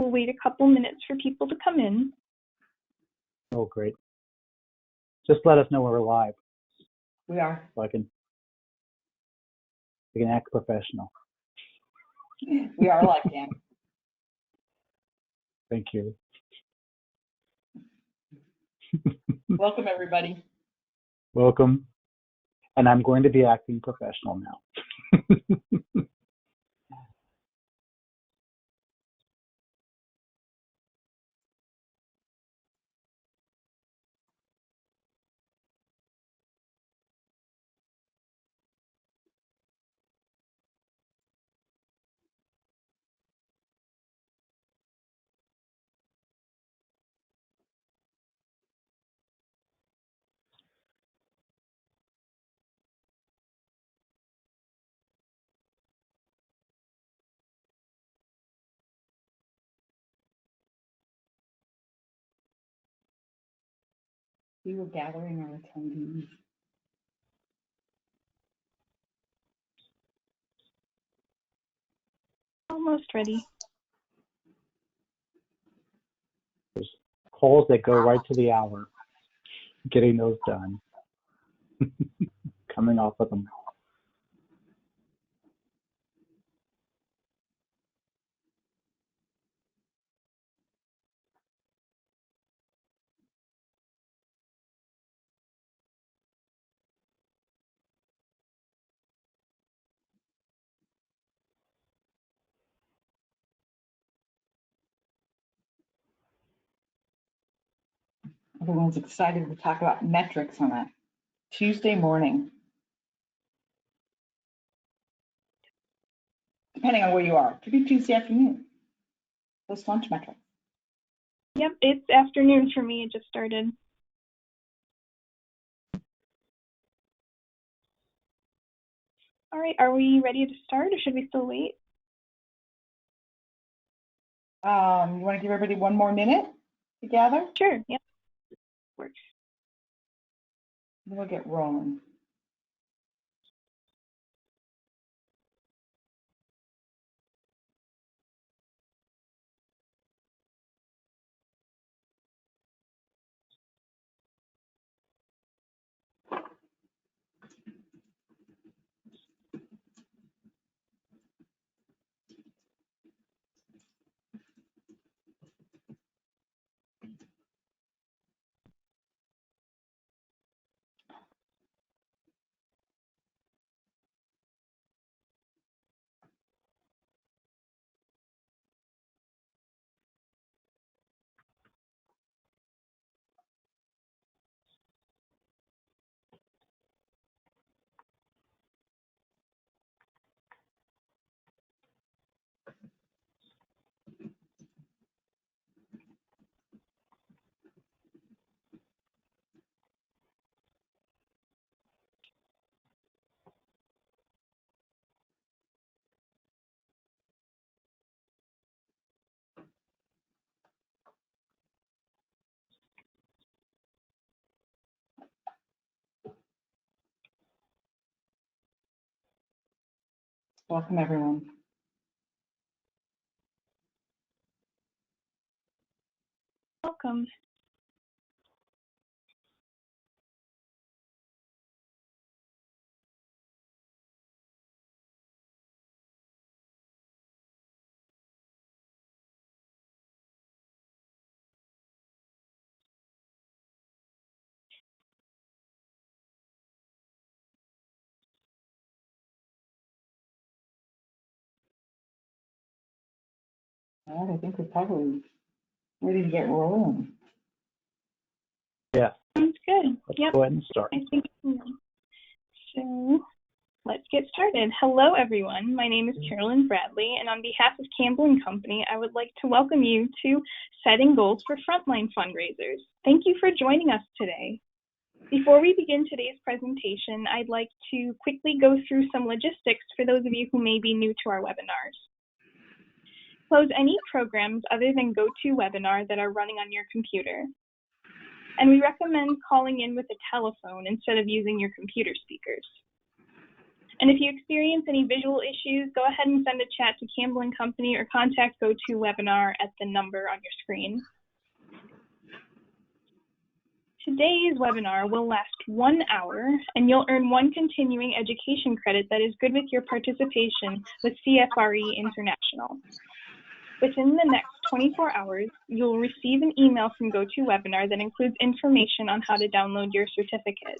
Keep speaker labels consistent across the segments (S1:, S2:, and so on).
S1: we'll wait a couple minutes for people to come in.
S2: Oh, great. Just let us know when we're live.
S3: We are.
S2: So I can act professional.
S3: We are like him.
S2: Thank you.
S3: Welcome, everybody.
S2: Welcome. And I'm going to be acting professional now.
S3: We were gathering our attendees.
S1: Almost ready.
S2: There's calls that go right to the hour. Getting those done. Coming off of them.
S3: Everyone's excited to talk about metrics on a Tuesday morning. Depending on where you are. Could be Tuesday afternoon. Post lunch metrics.
S1: Yep, it's afternoon for me. It just started. All right, are we ready to start or should we still wait?
S3: You want to give everybody one more minute to gather?
S1: Sure, yep. Works.
S3: Then we'll get rolling. Welcome, everyone.
S1: Welcome.
S3: All right, I think we're probably ready to get rolling.
S2: Yeah.
S1: Sounds good.
S2: Let's
S1: Yep.
S2: go ahead and start.
S1: I think so. Let's get started. Hello, everyone. My name is Carolyn Bradley, and on behalf of Campbell and Company, I would like to welcome you to Setting Goals for Frontline Fundraisers. Thank you for joining us today. Before we begin today's presentation, I'd like to quickly go through some logistics for those of you who may be new to our webinars. Close any programs other than GoToWebinar that are running on your computer. And we recommend calling in with a telephone instead of using your computer speakers. And if you experience any visual issues, go ahead and send a chat to Campbell and Company or contact GoToWebinar at the number on your screen. Today's webinar will last 1 hour, and you'll earn 1 continuing education credit that is good with your participation with CFRE International. Within the next 24 hours, you'll receive an email from GoToWebinar that includes information on how to download your certificate.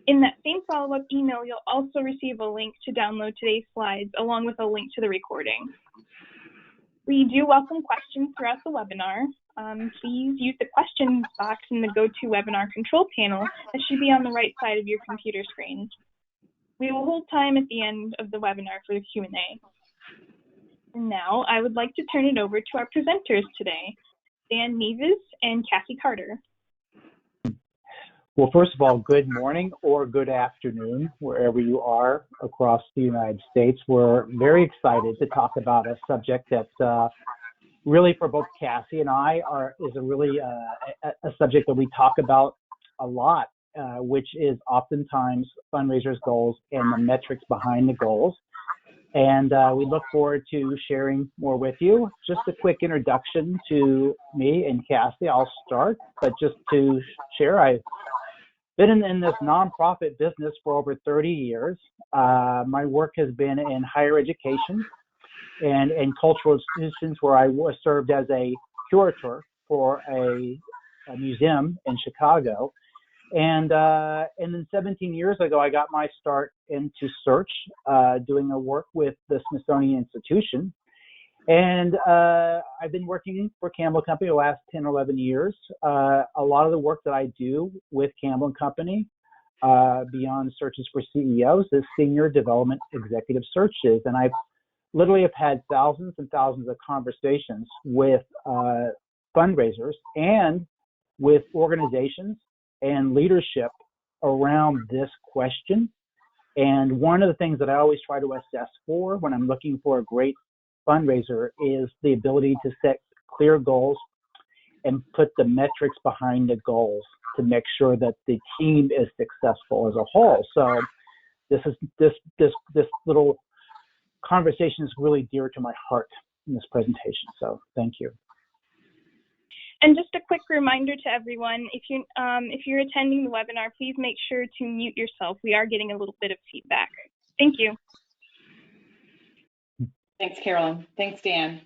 S1: In that same follow-up email, you'll also receive a link to download today's slides, along with a link to the recording. We do welcome questions throughout the webinar. Please use the questions box in the GoToWebinar control panel that should be on the right side of your computer screen. We will hold time at the end of the webinar for the Q&A. And now I would like to turn it over to our presenters today, Dan Nevis and Cassie Carter.
S2: Well, first of all, good morning or good afternoon, wherever you are across the United States. We're very excited to talk about a subject that really for both Cassie and I is a subject that we talk about a lot, which is oftentimes fundraisers' goals and the metrics behind the goals. And we look forward to sharing more with you. Just a quick introduction to me and Cassie. I'll start, but just to share, I've been in this nonprofit business for over 30 years. My work has been in higher education and in cultural institutions where I served as a curator for a museum in Chicago. And then 17 years ago, I got my start into search, doing a work with the Smithsonian Institution. And I've been working for Campbell Company the last 10 or 11 years. A lot of the work that I do with Campbell Company, beyond searches for CEOs, is senior development executive searches. And I've literally have had thousands and thousands of conversations with fundraisers and with organizations and leadership around this question. And one of the things that I always try to assess for when I'm looking for a great fundraiser is the ability to set clear goals and put the metrics behind the goals to make sure that the team is successful as a whole. So this little conversation is really dear to my heart in this presentation. So thank you.
S1: And just a quick reminder to everyone, if you're attending the webinar, please make sure to mute yourself. We are getting a little bit of feedback. Thank you.
S3: Thanks, Carolyn. Thanks, Dan.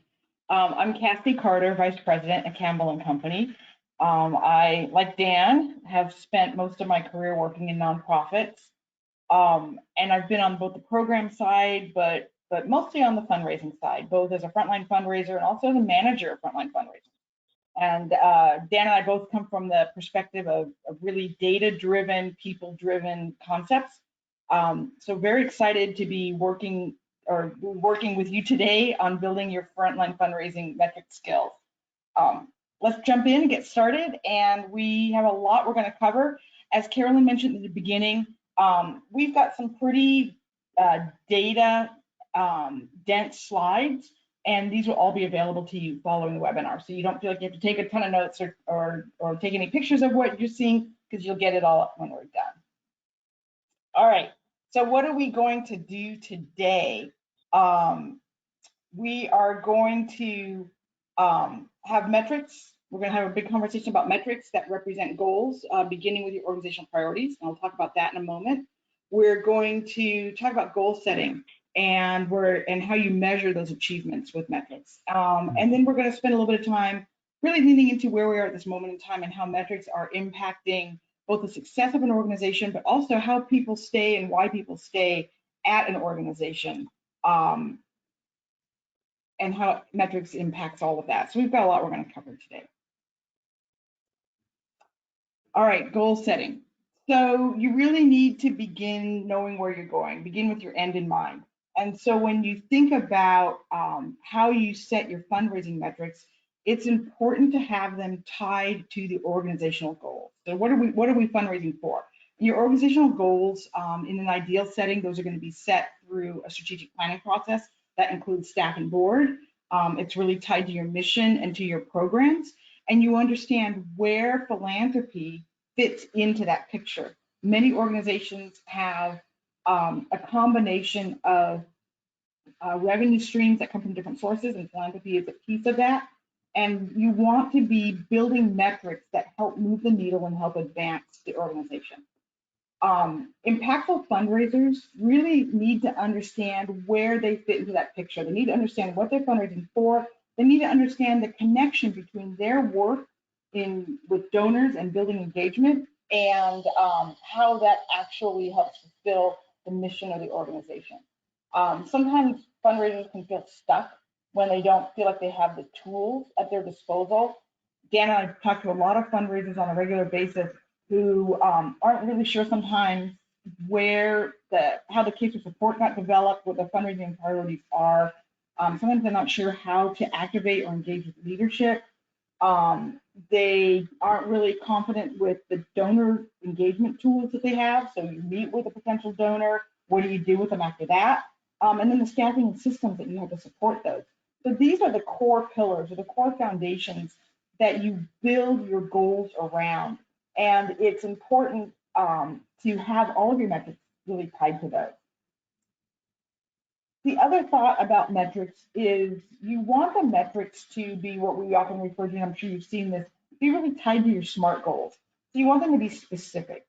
S3: I'm Cassie Carter, Vice President at Campbell & Company. I, like Dan, have spent most of my career working in nonprofits. And I've been on both the program side, but mostly on the fundraising side, both as a frontline fundraiser and also as a manager of frontline fundraising. And Dan and I both come from the perspective of really data-driven, people-driven concepts. So very excited to be working with you today on building your frontline fundraising metric skills. Let's jump in and get started. And we have a lot we're going to cover. As Carolyn mentioned at the beginning, we've got some pretty data dense slides, and these will all be available to you following the webinar. So you don't feel like you have to take a ton of notes or take any pictures of what you're seeing, because you'll get it all when we're done. All right, so what are we going to do today? We are going to have metrics. We're going to have a big conversation about metrics that represent goals, beginning with your organizational priorities. And I'll talk about that in a moment. We're going to talk about goal setting and how you measure those achievements with metrics. And then we're going to spend a little bit of time really leaning into where we are at this moment in time and how metrics are impacting both the success of an organization, but also how people stay and why people stay at an organization, and how metrics impacts all of that. So we've got a lot we're going to cover today. All right, goal setting. So you really need to begin knowing where you're going, begin with your end in mind. And so when you think about how you set your fundraising metrics, it's important to have them tied to the organizational goals. So what are we fundraising for? Your organizational goals, in an ideal setting, those are going to be set through a strategic planning process that includes staff and board. It's really tied to your mission and to your programs, and you understand where philanthropy fits into that picture. Many organizations have a combination of revenue streams that come from different sources, and philanthropy is a piece of that. And you want to be building metrics that help move the needle and help advance the organization. Impactful fundraisers really need to understand where they fit into that picture. They need to understand what they're fundraising for. They need to understand the connection between their work with donors and building engagement, and how that actually helps fulfill the mission of the organization. Sometimes fundraisers can feel stuck when they don't feel like they have the tools at their disposal. Dan and I talk to a lot of fundraisers on a regular basis who aren't really sure sometimes how the case of support got developed, what the fundraising priorities are. Sometimes they're not sure how to activate or engage with leadership. They aren't really confident with the donor engagement tools that they have. So you meet with a potential donor, what do you do with them after that? And then the staffing and systems that you have to support those. So these are the core pillars or the core foundations that you build your goals around. And it's important to have all of your metrics really tied to those. The other thought about metrics is you want the metrics to be what we often refer to, and I'm sure you've seen this, be really tied to your SMART goals. So you want them to be specific.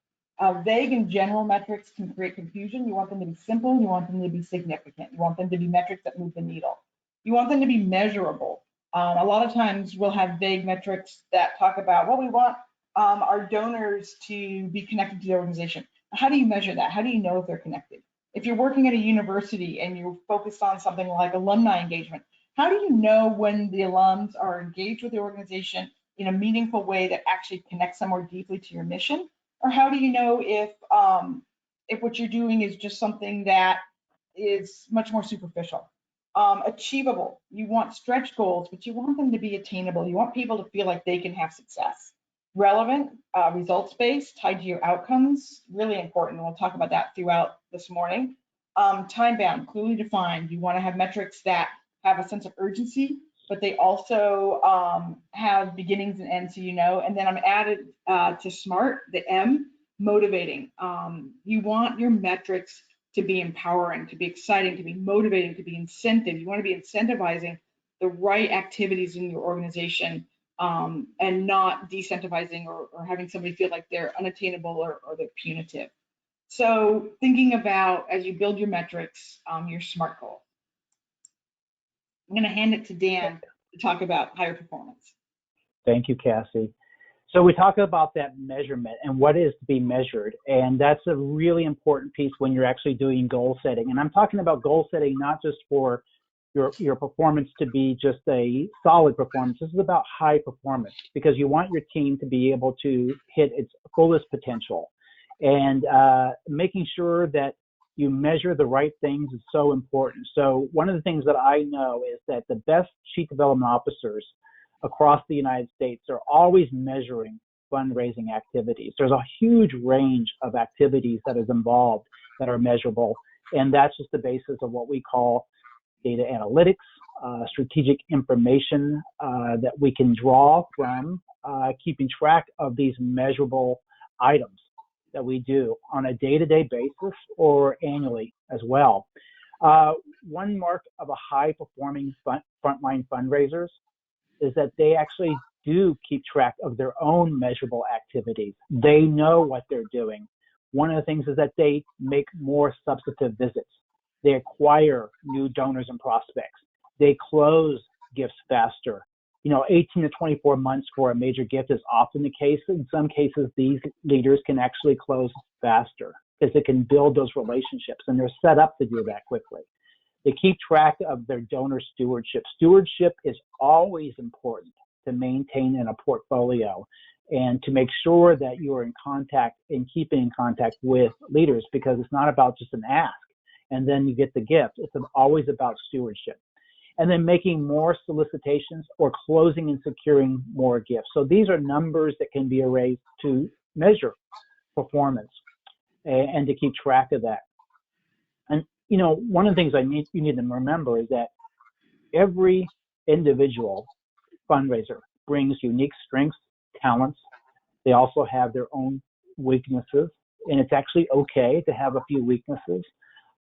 S3: Vague and general metrics can create confusion. You want them to be simple. You want them to be significant. You want them to be metrics that move the needle. You want them to be measurable. A lot of times we'll have vague metrics that talk about, well, we want our donors to be connected to the organization. How do you measure that? How do you know if they're connected? If you're working at a university and you're focused on something like alumni engagement, how do you know when the alums are engaged with the organization in a meaningful way that actually connects them more deeply to your mission? Or how do you know if what you're doing is just something that is much more superficial? Achievable. You want stretch goals, but you want them to be attainable. You want people to feel like they can have success. Relevant, results-based, tied to your outcomes, really important. We'll talk about that throughout this morning. Time-bound, clearly defined. You want to have metrics that have a sense of urgency, but they also have beginnings and ends, so you know. And then I'm added to SMART, the M, motivating. You want your metrics to be empowering, to be exciting, to be motivating, to be incentive. You want to be incentivizing the right activities in your organization, and not decentivizing or having somebody feel like they're unattainable or they're punitive. So thinking about, as you build your metrics, your SMART goal. I'm going to hand it to Dan to talk about higher performance.
S2: Thank you, Cassie. So we talk about that measurement and what is to be measured, and that's a really important piece when you're actually doing goal setting. And I'm talking about goal setting not just for your performance to be just a solid performance. This is about high performance, because you want your team to be able to hit its fullest potential. And making sure that you measure the right things is so important. So one of the things that I know is that the best chief development officers across the United States are always measuring fundraising activities. There's a huge range of activities that is involved that are measurable, and that's just the basis of what we call data analytics, strategic information that we can draw from keeping track of these measurable items that we do on a day-to-day basis or annually as well. One mark of a high-performing frontline fundraisers is that they actually do keep track of their own measurable activities. They know what they're doing. One of the things is that they make more substantive visits. They acquire new donors and prospects. They close gifts faster. 18 to 24 months for a major gift is often the case. In some cases, these leaders can actually close faster because they can build those relationships, and they're set up to do that quickly. They keep track of their donor stewardship. Stewardship is always important to maintain in a portfolio and to make sure that you are in contact and keeping in contact with leaders, because it's not about just an ask and then you get the gift. It's always about stewardship. And then making more solicitations or closing and securing more gifts. So these are numbers that can be erased to measure performance and to keep track of that. And one of the things you need to remember is that every individual fundraiser brings unique strengths, talents. They also have their own weaknesses and it's actually okay to have a few weaknesses.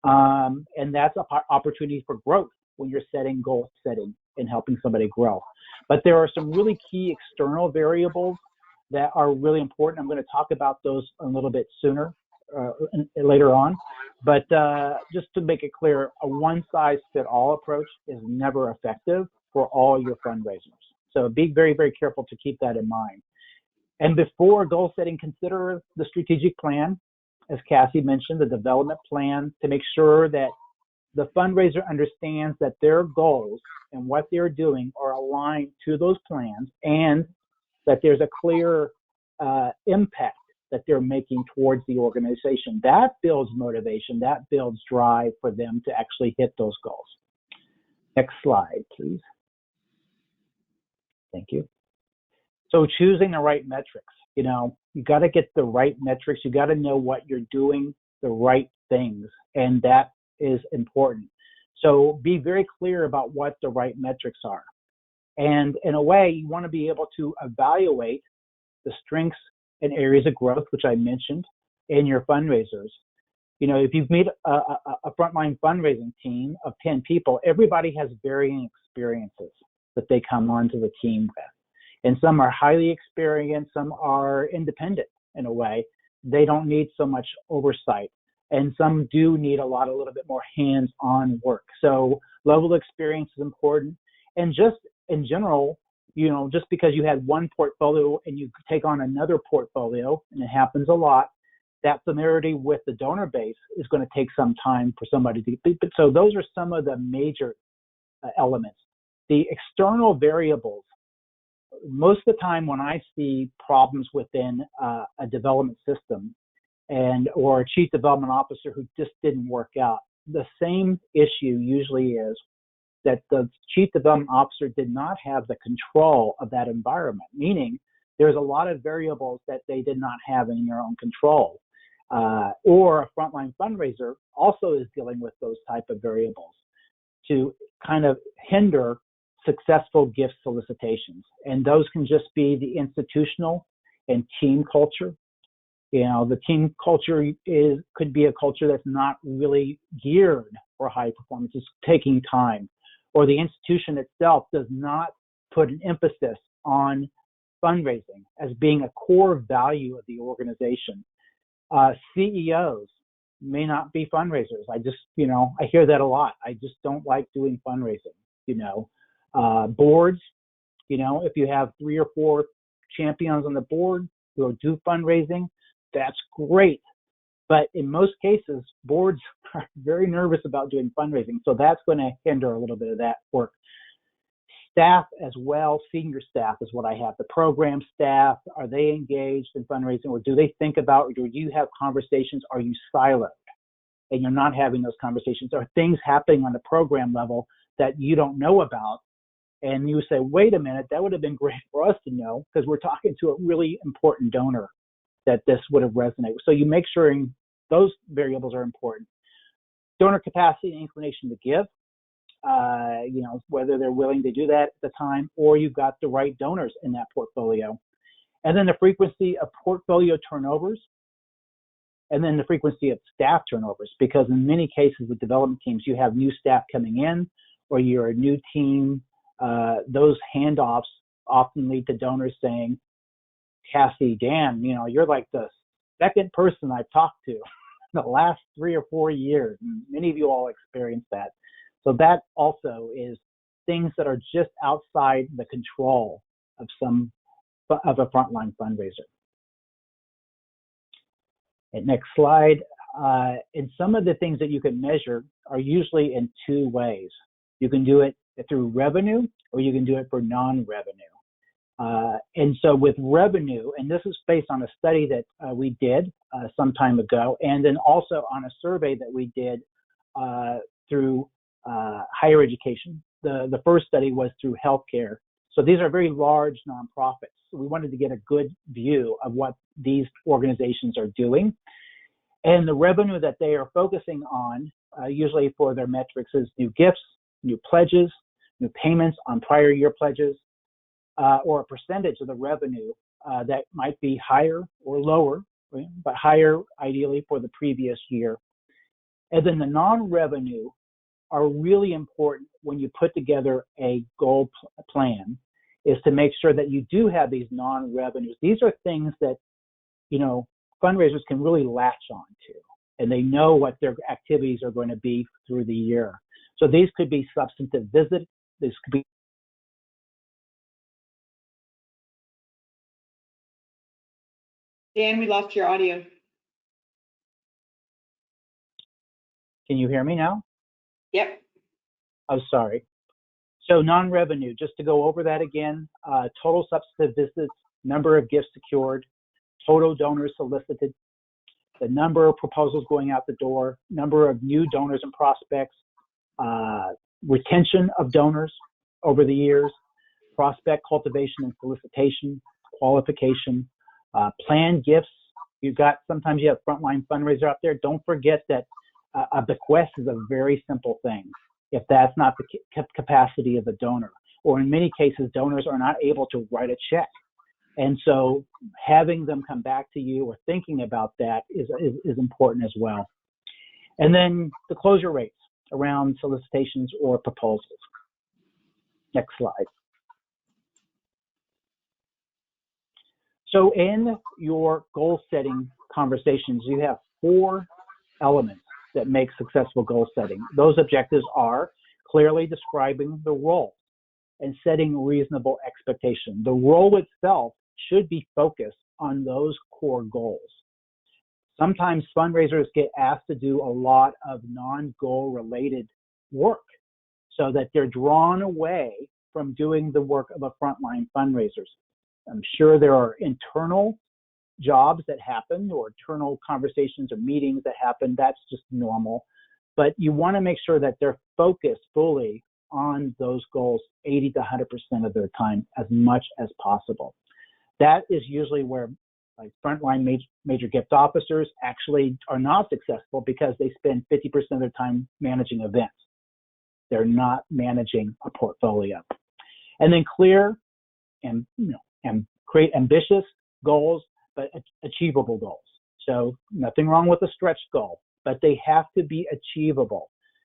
S2: And that's an opportunity for growth when you're setting goal setting and helping somebody grow. But there are some really key external variables that are really important. I'm going to talk about those a little bit later on. But just to make it clear, a one-size-fit-all approach is never effective for all your fundraisers. So be very, very careful to keep that in mind. And before goal setting, consider the strategic plan, as Cassie mentioned, the development plan, to make sure that the fundraiser understands that their goals and what they're doing are aligned to those plans, and that there's a clear impact that they're making towards the organization. That builds motivation, that builds drive for them to actually hit those goals. Next slide, please. Thank you. So choosing the right metrics, you got to get the right metrics. You got to know what you're doing, the right things, and that is important. So be very clear about what the right metrics are. And in a way, you want to be able to evaluate the strengths and areas of growth, which I mentioned, in your fundraisers. If you've made a frontline fundraising team of 10 people, everybody has varying experiences that they come onto the team with. And some are highly experienced, some are independent in a way. They don't need so much oversight. And some do need a little bit more hands-on work. So level of experience is important. And just in general, just because you had one portfolio and you take on another portfolio, and it happens a lot, that familiarity with the donor base is going to take some time for somebody to. So those are some of the major elements. The external variables. Most of the time when I see problems within a development system or a chief development officer who just didn't work out, the same issue usually is that the chief development officer did not have the control of that environment, meaning there's a lot of variables that they did not have in their own control. Or a frontline fundraiser also is dealing with those type of variables to kind of hinder successful gift solicitations. And those can just be the institutional and team culture. The team culture could be a culture that's not really geared for high performance. It's taking time. Or the institution itself does not put an emphasis on fundraising as being a core value of the organization. CEOs may not be fundraisers. I hear that a lot. I just don't like doing fundraising. Boards, if you have 3 or 4 champions on the board who do fundraising, that's great. But in most cases, boards are very nervous about doing fundraising. So that's going to hinder a little bit of that work. Staff as well, senior staff is what I have. The program staff, are they engaged in fundraising, or do they think about, or do you have conversations? Are you siloed and you're not having those conversations? Are things happening on the program level that you don't know about? And you say, wait a minute, that would have been great for us to know, because we're talking to a really important donor that this would have resonated. So you make sure those variables are important. Donor capacity and inclination to give, whether they're willing to do that at the time, or you've got the right donors in that portfolio. And then the frequency of portfolio turnovers, and then the frequency of staff turnovers, because in many cases with development teams, you have new staff coming in, or you're a new team. Those handoffs often lead to donors saying, Cassie, Dan, you're like the second person I've talked to in the last 3 or 4 years. And many of you all experience that. So that also is things that are just outside the control of a frontline fundraiser. And next slide. And some of the things that you can measure are usually in 2 ways. You can do it through revenue, or you can do it for non-revenue. And so with revenue, and this is based on a study that we did some time ago, and then also on a survey that we did through higher education. The first study was through healthcare. So these are very large nonprofits. So we wanted to get a good view of what these organizations are doing. And the revenue that they are focusing on, usually for their metrics, is new gifts, new pledges, new payments on prior year pledges, or a percentage of the revenue that might be higher or lower but higher ideally for the previous year. And then the non-revenue are really important when you put together a goal plan, is to make sure that you do have these non-revenues. These are things that, fundraisers can really latch on to, and they know what their activities are going to be through the year. So these could be substantive visits. This could be
S3: Dan, we lost your audio.
S2: Can you hear me now?
S3: Yep.
S2: Oh, sorry. So non-revenue, just to go over that again, total substantive visits, number of gifts secured, total donors solicited, the number of proposals going out the door, number of new donors and prospects, retention of donors over the years, prospect cultivation and solicitation, qualification, planned gifts. Sometimes you have frontline fundraiser out there. Don't forget that a bequest is a very simple thing if that's not the capacity of the donor. Or in many cases, donors are not able to write a check. And so having them come back to you or thinking about that is important as well. And then the closure rates around solicitations or proposals. Next slide. So in your goal setting conversations, you have 4 elements that make successful goal setting. Those objectives are clearly describing the role and setting reasonable expectation. The role itself should be focused on those core goals. Sometimes fundraisers get asked to do a lot of non-goal related work so that they're drawn away from doing the work of a frontline fundraiser. I'm sure there are internal jobs that happen or internal conversations or meetings that happen. That's just normal. But you want to make sure that they're focused fully on those goals 80 to 100% of their time as much as possible. That is usually where frontline major gift officers actually are not successful because they spend 50% of their time managing events. They're not managing a portfolio. And then clear and create ambitious goals, but achievable goals. So nothing wrong with a stretch goal, but they have to be achievable.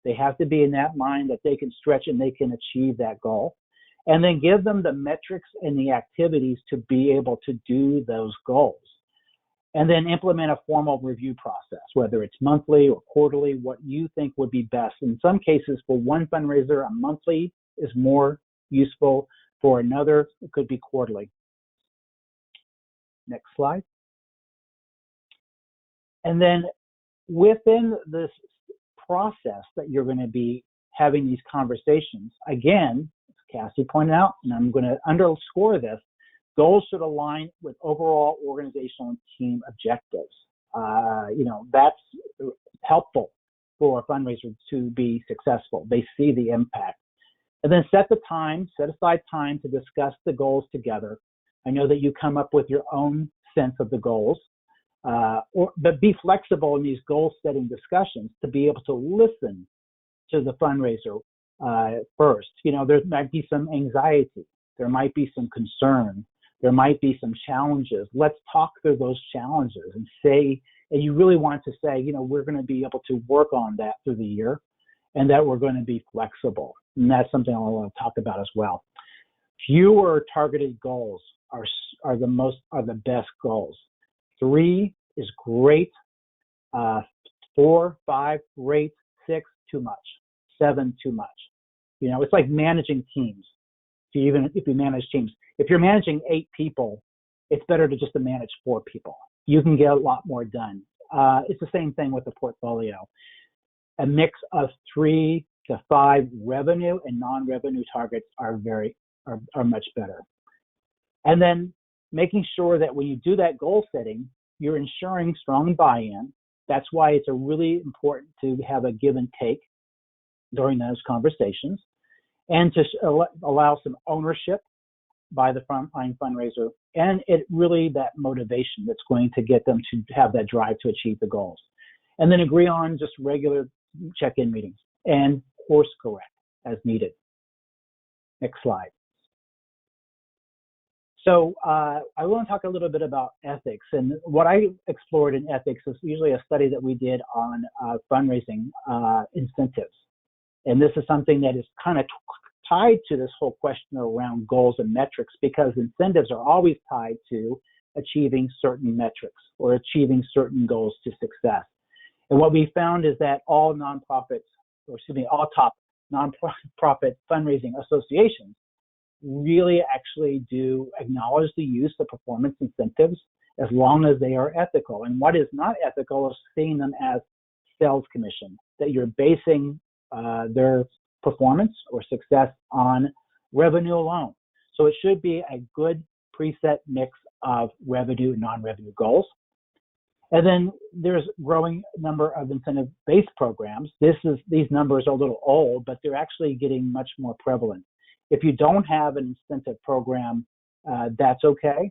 S2: They have to be in that mind that they can stretch and they can achieve that goal. And then give them the metrics and the activities to be able to do those goals. And then implement a formal review process, whether it's monthly or quarterly, what you think would be best. In some cases, for one fundraiser, a monthly is more useful. For another, it could be quarterly. Next slide. And then within this process that you're going to be having these conversations, again, as Cassie pointed out, and I'm going to underscore this, goals should align with overall organizational and team objectives. That's helpful for a fundraiser to be successful. They see the impact. And then set aside time to discuss the goals together. I know that you come up with your own sense of the goals, but be flexible in these goal-setting discussions to be able to listen to the fundraiser first. There might be some anxiety. There might be some concern. There might be some challenges. Let's talk through those challenges and you really want to say, we're going to be able to work on that through the year and that we're going to be flexible. And that's something I want to talk about as well. Fewer targeted goals are the best goals. 3 is great. 4, 5, great. 6, too much. 7, too much. It's like managing teams. If you manage teams, if you're managing 8 people, it's better to just to manage 4 people. You can get a lot more done. It's the same thing with the portfolio. A mix of 3 to 5 revenue and non-revenue targets are much better. And then making sure that when you do that goal setting, you're ensuring strong buy-in. That's why it's really important to have a give and take during those conversations, and to allow some ownership by the frontline fundraiser, and that motivation that's going to get them to have that drive to achieve the goals. And then agree on just regular check-in meetings and course correct as needed. Next slide. So I want to talk a little bit about ethics. And what I explored in ethics is usually a study that we did on fundraising incentives. And this is something that is kind of tied to this whole question around goals and metrics, because incentives are always tied to achieving certain metrics or achieving certain goals to success. And what we found is that all all top nonprofit fundraising associations really actually do acknowledge the use of performance incentives as long as they are ethical. And what is not ethical is seeing them as sales commission, that you're basing their performance or success on revenue alone. So it should be a good preset mix of revenue and non-revenue goals. And then there's a growing number of incentive-based programs. These numbers are a little old, but they're actually getting much more prevalent. If you don't have an incentive program, that's okay.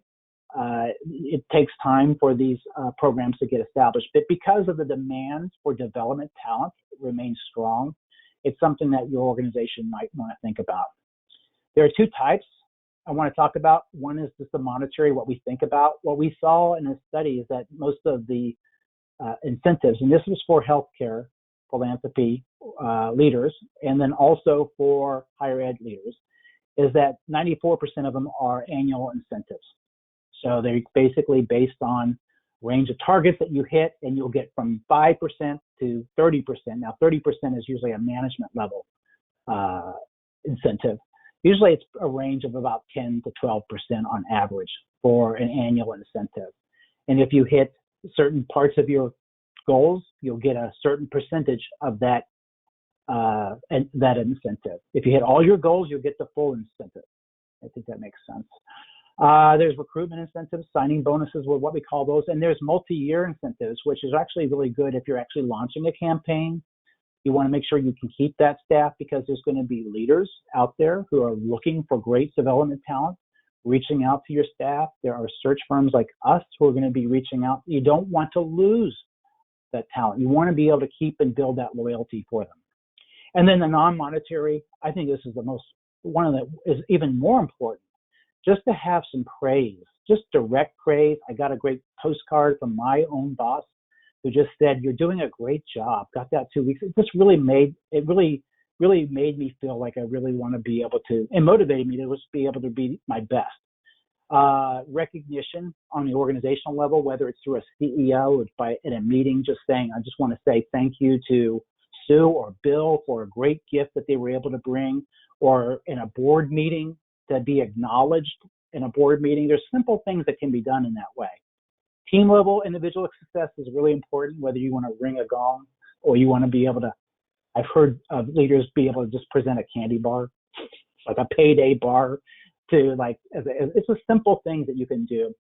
S2: It takes time for these programs to get established, but because of the demand for development talent remains strong, it's something that your organization might want to think about. There are two types I want to talk about. One is just the monetary, what we think about. What we saw in this study is that most of the incentives, and this was for healthcare, philanthropy leaders, and then also for higher ed leaders, is that 94% of them are annual incentives. So they're basically based on range of targets that you hit, and you'll get from 5% to 30%. Now, 30% is usually a management level incentive. Usually it's a range of about 10 to 12% on average for an annual incentive. And if you hit certain parts of your goals, you'll get a certain percentage of that incentive. If you hit all your goals, you'll get the full incentive. I think that makes sense. There's recruitment incentives, signing bonuses were what we call those, and there's multi-year incentives, which is actually really good if you're actually launching a campaign. You want to make sure you can keep that staff, because there's going to be leaders out there who are looking for great development talent, reaching out to your staff. There are search firms like us who are going to be reaching out. You don't want to lose that talent. You want to be able to keep and build that loyalty for them. And then the non-monetary, I think this is one of the is even more important, just to have some praise, just direct praise. I got a great postcard from my own boss who just said, "You're doing a great job." Got that 2 weeks. It just really made me feel like I really want to be able to, and motivated me to just be able to be my best. Recognition on the organizational level, whether it's through a CEO or in a meeting, just saying, "I just want to say thank you to Sue or Bill for a great gift that they were able to bring," or in a board meeting, to be acknowledged in a board meeting. There's simple things that can be done in that way. Team level individual success is really important, whether you want to ring a gong or you want to be able to, I've heard of leaders be able to just present a candy bar, like a payday bar, to like, it's a simple things that you can do.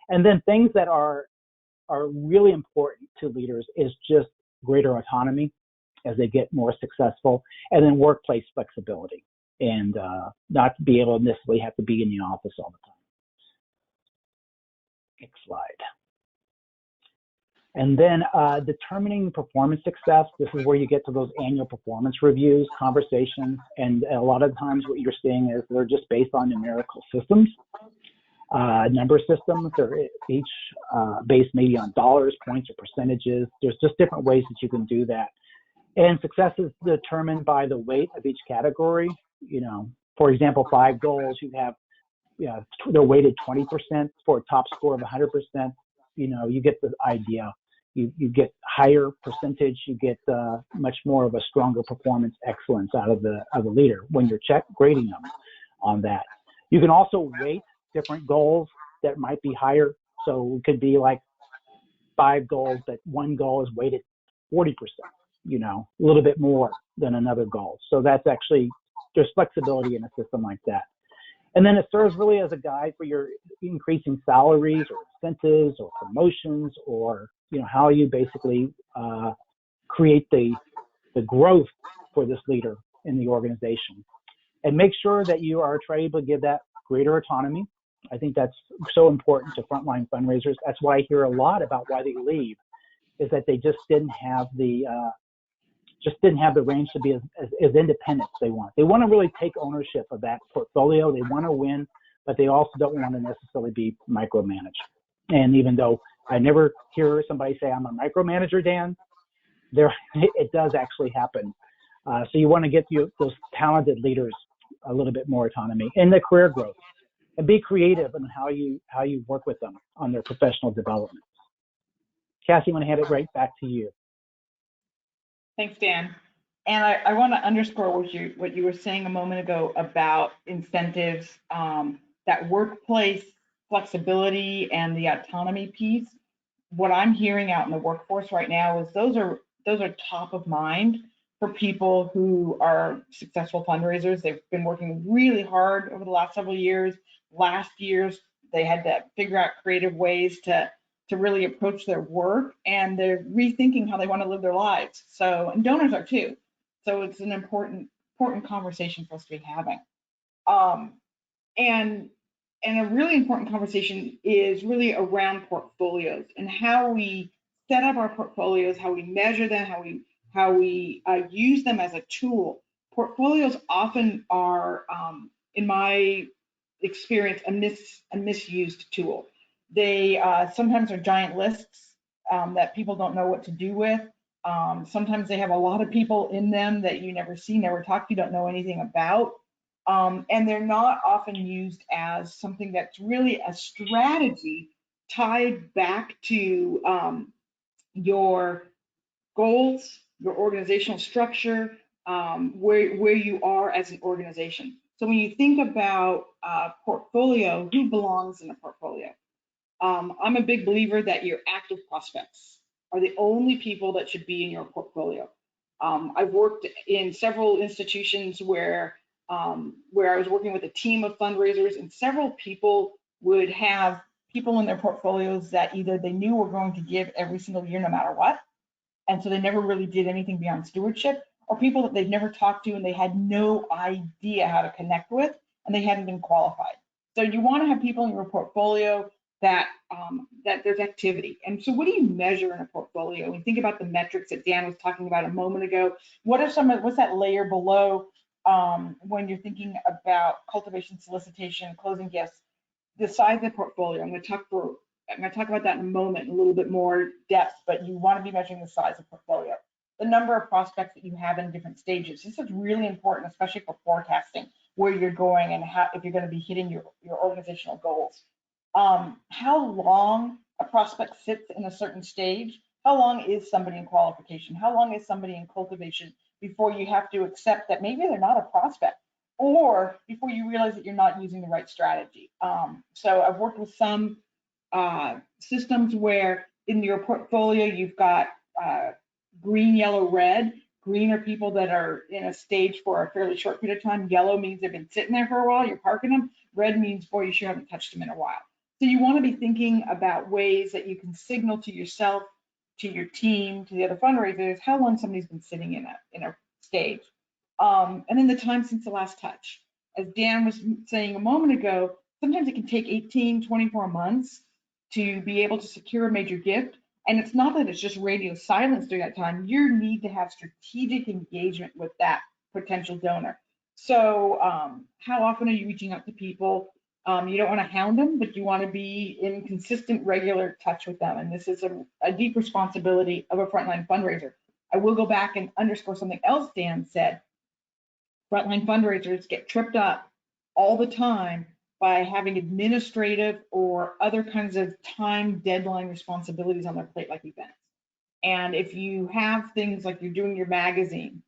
S2: And then things that are really important to leaders is just greater autonomy as they get more successful, and then workplace flexibility, and not be able to necessarily have to be in the office all the time. Next slide. And then determining performance success. This is where you get to those annual performance reviews, conversations, and a lot of times what you're seeing is they're just based on numerical systems, number systems. They're each based maybe on dollars, points, or percentages. There's just different ways that you can do that. And success is determined by the weight of each category. You know, for example, 5 goals, you have, they're weighted 20% for a top score of 100%. You know, you get the idea. You get higher percentage, you get much more of a stronger performance excellence out of the leader when you're grading them on that. You can also weight different goals that might be higher. So it could be like 5 goals, but one goal is weighted 40%, you know, a little bit more than another goal. So that's actually, there's flexibility in a system like that. And then it serves really as a guide for your increasing salaries or incentives or promotions, or, you know, how you basically create the growth for this leader in the organization. And make sure that you are trying to give that greater autonomy. I think that's so important to frontline fundraisers. That's why I hear a lot about why they leave, is that they just didn't have the range to be as independent as they want. They want to really take ownership of that portfolio. They want to win but they also don't want to necessarily be micromanaged. And even though I never hear somebody say I'm a micromanager, Dan, it does actually happen. So you want to get those talented leaders a little bit more autonomy in the career growth, and be creative in how you work with them on their professional development. Cassie, I want to hand it right back to you.
S3: Thanks, Dan. And I want to underscore what you were saying a moment ago about incentives, that workplace flexibility and the autonomy piece. What I'm hearing out in the workforce right now is those are top of mind for people who are successful fundraisers. They've been working really hard over the last several years. Last year's, they had to figure out creative ways to really approach their work, and they're rethinking how they want to live their lives. So, and donors are too. So it's an important conversation for us to be having. And a really important conversation is really around portfolios and how we set up our portfolios, how we measure them, how we use them as a tool. Portfolios often are, in my experience, a misused tool. They sometimes are giant lists that people don't know what to do with. Sometimes they have a lot of people in them that you never see, never talk to, don't know anything about. And they're not often used as something that's really a strategy tied back to your goals, your organizational structure, where you are as an organization. So when you think about portfolio, who belongs in a portfolio? I'm a big believer that your active prospects are the only people that should be in your portfolio. I've worked in several institutions where I was working with a team of fundraisers, and several people would have people in their portfolios that either they knew were going to give every single year no matter what, and so they never really did anything beyond stewardship, or people that they've never talked to and they had no idea how to connect with, and they hadn't been qualified. So you want to have people in your portfolio that there's activity. And so what do you measure in a portfolio? We think about the metrics that Dan was talking about a moment ago. What's that layer below when you're thinking about cultivation, solicitation, closing gifts? The size of the portfolio. I'm going to talk about that in a moment in a little bit more depth, but you want to be measuring the size of portfolio. The number of prospects that you have in different stages. This is really important, especially for forecasting where you're going and if you're going to be hitting your organizational goals. How long a prospect sits in a certain stage, how long is somebody in qualification, how long is somebody in cultivation before you have to accept that maybe they're not a prospect, or before you realize that you're not using the right strategy. So I've worked with some systems where in your portfolio you've got green, yellow, red. Green are people that are in a stage for a fairly short period of time. Yellow means they've been sitting there for a while, you're parking them. Red means, boy, you sure haven't touched them in a while. So you want to be thinking about ways that you can signal to yourself, to your team, to the other fundraisers, how long somebody's been sitting in a stage. And then the time since the last touch. As Dan was saying a moment ago, sometimes it can take 18, 24 months to be able to secure a major gift. And it's not that it's just radio silence during that time. You need to have strategic engagement with that potential donor. So how often are you reaching out to people? You don't want to hound them, but you want to be in consistent, regular touch with them. And this is a deep responsibility of a frontline fundraiser. I will go back and underscore something else Dan said. Frontline fundraisers get tripped up all the time by having administrative or other kinds of time deadline responsibilities on their plate, like events. And if you have things like you're doing your magazine,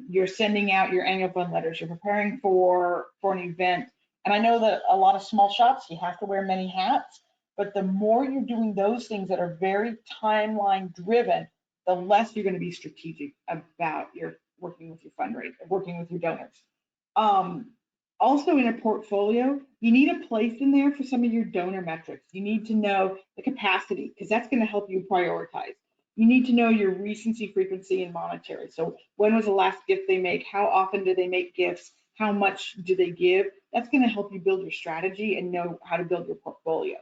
S3: you're sending out your annual fund letters, you're preparing for an event. And I know that a lot of small shops, you have to wear many hats, but the more you're doing those things that are very timeline driven, the less you're going to be strategic about your working with your fundraiser, working with your donors. Also in a portfolio, you need a place in there for some of your donor metrics. You need to know the capacity, because that's going to help you prioritize. You need to know your recency, frequency, and monetary. So when was the last gift they make? How often do they make gifts? How much do they give? That's going to help you build your strategy and know how to build your portfolio.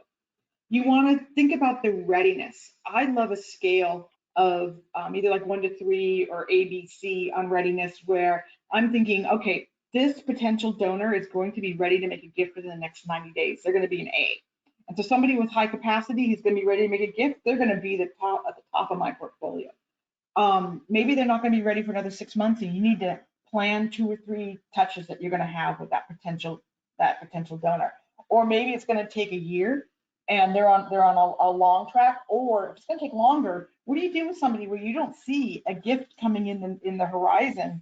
S3: You want to think about the readiness. I love a scale of either like 1 to 3 or ABC on readiness, where I'm thinking, okay, this potential donor is going to be ready to make a gift within the next 90 days. They're going to be an A. And so somebody with high capacity who's going to be ready to make a gift, they're going to be at the top of my portfolio. Maybe they're not going to be ready for another 6 months, and you need to plan 2 or 3 touches that you're going to have with that potential donor. Or maybe it's going to take a year and they're on a long track. Or if it's going to take longer, what do you do with somebody where you don't see a gift coming in the horizon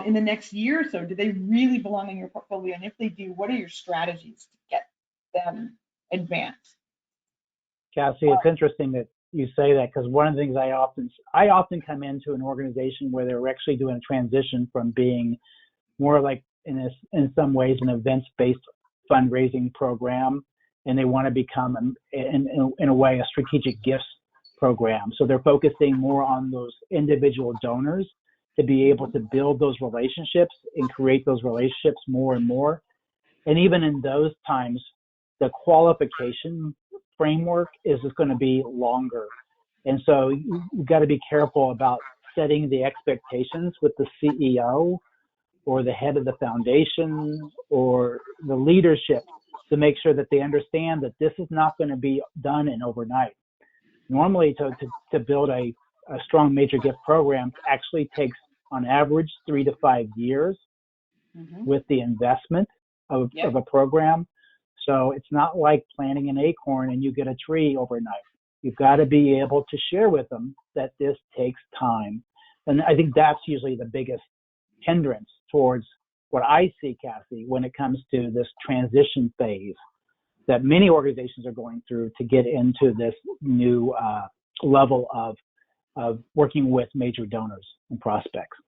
S3: in the next year or so? Do they really belong in your portfolio? And if they do, what are your strategies to get them advanced?
S2: Cassie, it's interesting that you say that, because one of the things I often come into an organization where they're actually doing a transition from being more like in some ways an events-based fundraising program, and they want to become in a way a strategic gifts program. So they're focusing more on those individual donors to be able to build those relationships and create those relationships more and more. And even in those times, the qualification framework is just going to be longer. And so you've got to be careful about setting the expectations with the CEO or the head of the foundation or the leadership to make sure that they understand that this is not going to be done in overnight. Normally, to build a strong major gift program actually takes on average 3 to 5 years with the investment of a program. So it's not like planting an acorn and you get a tree overnight. You've got to be able to share with them that this takes time. And I think that's usually the biggest hindrance towards what I see, Cassie, when it comes to this transition phase that many organizations are going through to get into this new level of working with major donors and prospects.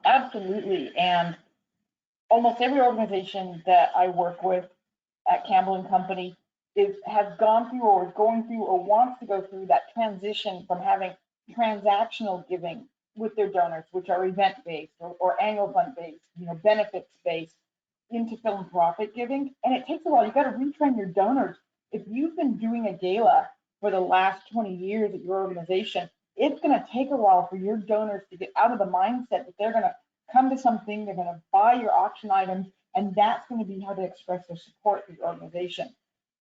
S3: Absolutely. And almost every organization that I work with at Campbell and Company has gone through or is going through or wants to go through that transition from having transactional giving with their donors, which are event-based or annual fund-based, benefits-based, into philanthropic giving. And it takes a while. You've got to retrain your donors. If you've been doing a gala for the last 20 years at your organization, it's going to take a while for your donors to get out of the mindset that they're going to come to something, they're going to buy your auction items, and that's going to be how they express their support for your organization.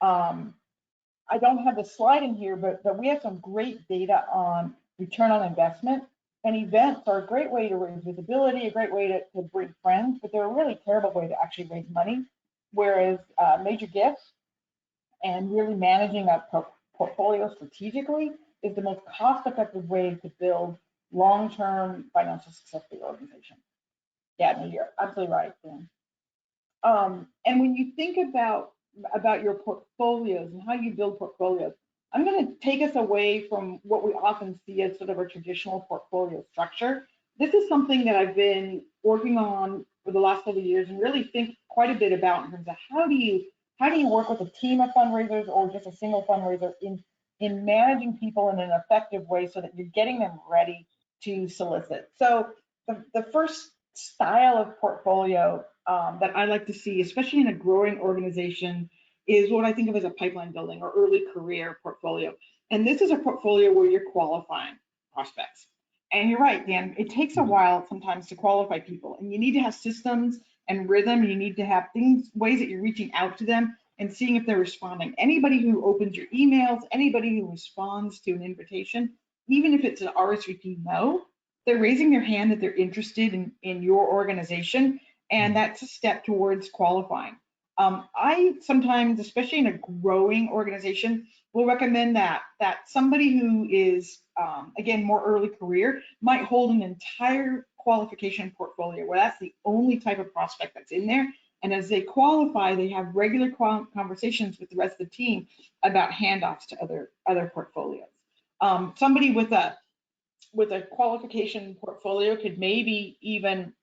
S3: I don't have the slide in here, but we have some great data on return on investment. And events are a great way to raise visibility, a great way to bring friends, but they're a really terrible way to actually raise money. Whereas major gifts and really managing a portfolio strategically is the most cost-effective way to build long-term financial success for your organization. Yeah, no, you're absolutely right, Dan. And when you think about your portfolios and how you build portfolios, I'm going to take us away from what we often see as sort of a traditional portfolio structure. This is something that I've been working on for the last couple of years and really think quite a bit about in terms of how do you work with a team of fundraisers or just a single fundraiser in managing people in an effective way so that you're getting them ready to solicit. So the first style of portfolio that I like to see, especially in a growing organization, is what I think of as a pipeline building or early career portfolio. And this is a portfolio where you're qualifying prospects. And you're right, Dan, it takes a while sometimes to qualify people, and you need to have systems and rhythm. You need to have ways that you're reaching out to them and seeing if they're responding. Anybody who opens your emails, anybody who responds to an invitation, even if it's an RSVP no, they're raising their hand that they're interested in your organization, and that's a step towards qualifying. I sometimes, especially in a growing organization, will recommend that somebody who is, again, more early career might hold an entire qualification portfolio where that's the only type of prospect that's in there. And as they qualify, they have regular conversations with the rest of the team about handoffs to other portfolios. Somebody with a qualification portfolio could maybe even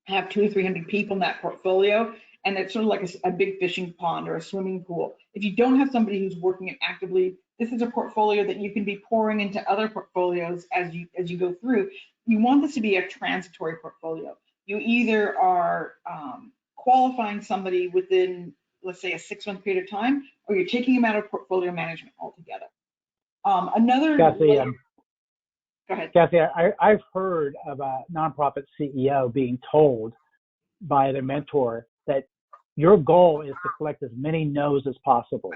S3: have 200 or 300 people in that portfolio, and it's sort of like a big fishing pond or a swimming pool. If you don't have somebody who's working it actively, this is a portfolio that you can be pouring into other portfolios as you go through. You want this to be a transitory portfolio. You either are qualifying somebody within, let's say, a 6-month period of time, or you're taking them out of portfolio management altogether.
S2: Cassie,
S3: go ahead.
S2: Cassie, I've heard of a nonprofit CEO being told by their mentor that your goal is to collect as many no's as possible.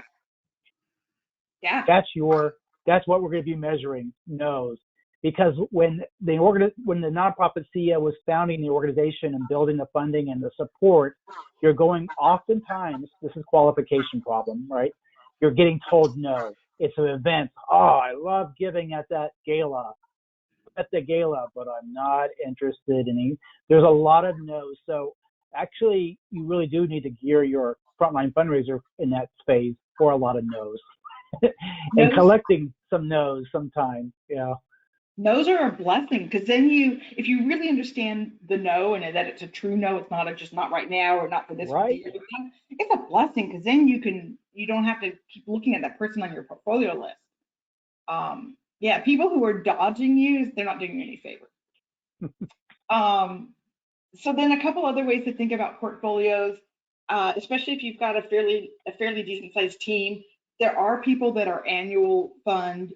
S3: Yeah.
S2: That's what we're going to be measuring, no's. Because when the nonprofit CEO was founding the organization and building the funding and the support, you're going, oftentimes, this is qualification problem, right? You're getting told no. It's an event. Oh, I love giving at that gala. At the gala, but I'm not interested in it. There's a lot of no's. So actually, you really do need to gear your frontline fundraiser in that phase for a lot of no's. And collecting some no's sometime, yeah.
S3: No's are a blessing, because then if you really understand the no and that it's a true no, it's not just not right now or not for this
S2: right.
S3: year. It's a blessing, because then you don't have to keep looking at that person on your portfolio list. Yeah, people who are dodging you, they're not doing you any favor. So then a couple other ways to think about portfolios, especially if you've got a fairly decent sized team. There are people that are annual fund,